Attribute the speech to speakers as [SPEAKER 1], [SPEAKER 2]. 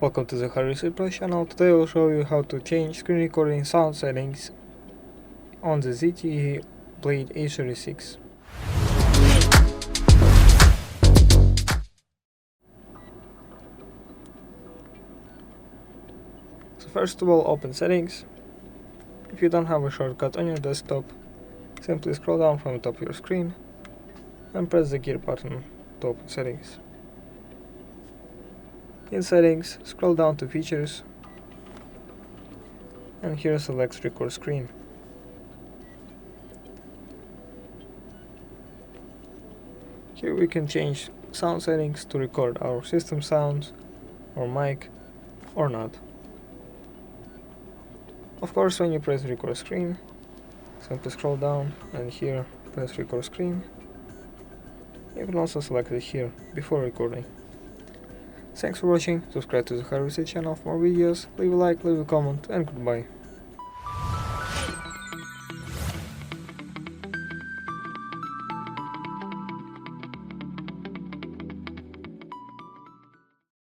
[SPEAKER 1] Welcome to the ZTE Blade channel. Today I will show you how to change screen recording sound settings on the ZTE Blade A36. So first of all, open settings. If you don't have a shortcut on your desktop, simply scroll down from the top of your screen and press the gear button to open settings. In settings, scroll down to features and here select record screen. Here we can change sound settings to record our system sounds or mic or not. Of course, when you press record screen, simply scroll down and here press record screen. You can also select it here before recording. Thanks for watching, subscribe to the ZTE channel for more videos, leave a like, leave a comment, and goodbye.